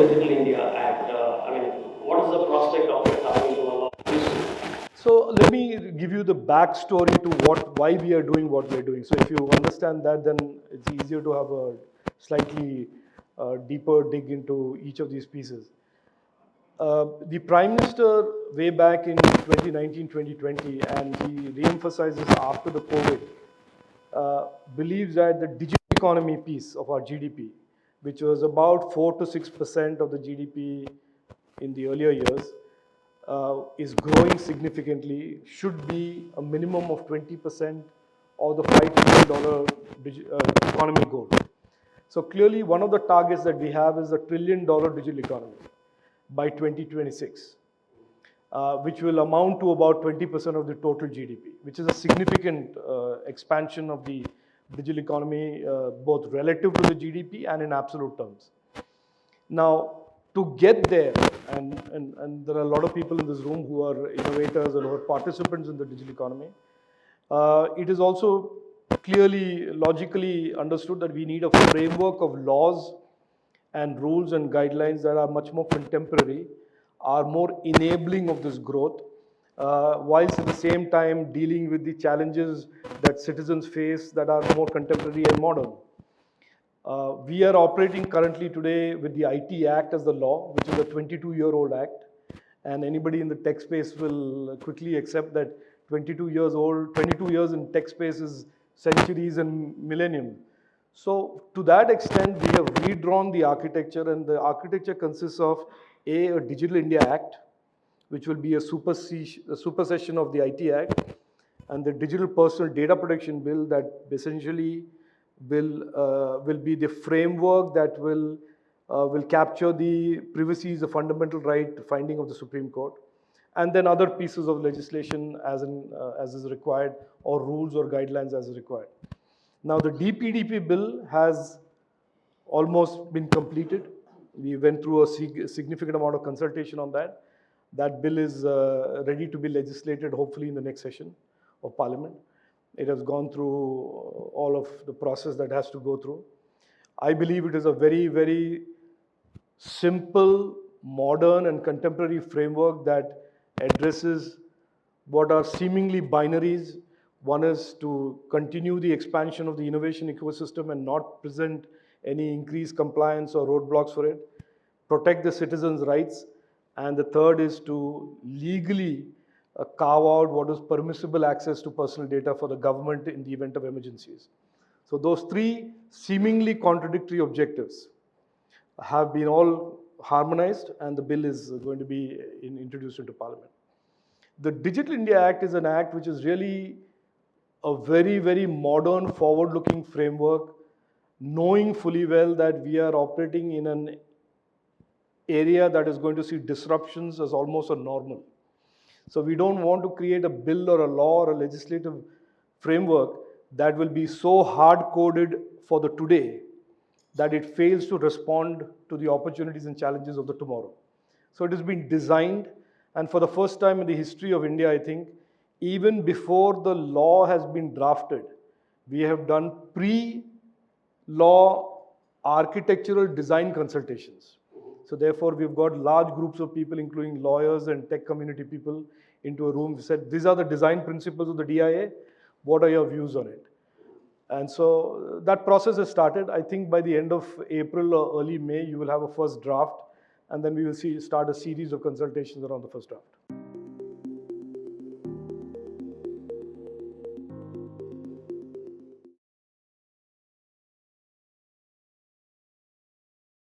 Digital India Act? I mean, what is the prospect of it happening to a lot of people? So let me give you the backstory to why we are doing what we are doing. So if you understand that, then it's easier to have a slightly deeper dig into each of these pieces. The Prime Minister way back in 2019-2020, and he re-emphasizes after the COVID, believes that the digital economy piece of our GDP, which was about 4 to 6% of the GDP in the earlier years, is growing significantly, should be a minimum of 20% of the $5 trillion economy goal. So clearly, one of the targets that we have is a $1 trillion digital economy by 2026, which will amount to about 20% of the total GDP, which is a significant expansion of the digital economy, both relative to the GDP and in absolute terms. Now, to get there, and there are a lot of people in this room who are innovators and who are participants in the digital economy, it is also clearly, logically understood that we need a framework of laws and rules and guidelines that are much more contemporary, are more enabling of this growth, whilst at the same time dealing with the challenges that citizens face that are more contemporary and modern. We are operating currently today with the IT Act as the law, which is a 22-year-old act. And anybody in the tech space will quickly accept that 22 years old, 22 years in tech space is centuries and millennium. So to that extent, we have redrawn the architecture, and the architecture consists of a Digital India Act, which will be a supersession of the IT Act, and the Digital Personal Data Protection Bill that essentially will be the framework that will capture the privacy is a fundamental right finding of the Supreme Court, and then other pieces of legislation as is required, or rules or guidelines as is required. Now the DPDP bill has almost been completed. We went through a significant amount of consultation on that. That bill is ready to be legislated hopefully in the next session of Parliament. It has gone through all of the process that has to go through. I believe it is a very, very simple, modern and contemporary framework that addresses what are seemingly binaries. One is to continue the expansion of the innovation ecosystem and not present any increased compliance or roadblocks for it, protect the citizens' rights, and the third is to legally carve out what is permissible access to personal data for the government in the event of emergencies. So those three seemingly contradictory objectives have been all harmonized, and the bill is going to be introduced into Parliament. The Digital India Act is an act which is really a very, very modern, forward-looking framework, knowing fully well that we are operating in an area that is going to see disruptions as almost a normal. So we don't want to create a bill or a law or a legislative framework that will be so hard-coded for the today that it fails to respond to the opportunities and challenges of the tomorrow. So it has been designed, and for the first time in the history of India, I think, even before the law has been drafted, we have done pre-law architectural design consultations. So therefore, we've got large groups of people, including lawyers and tech community people, into a room. We said, these are the design principles of the DIA. What are your views on it? And so that process has started. I think by the end of April or early May, you will have a first draft, and then we will start a series of consultations around the first draft.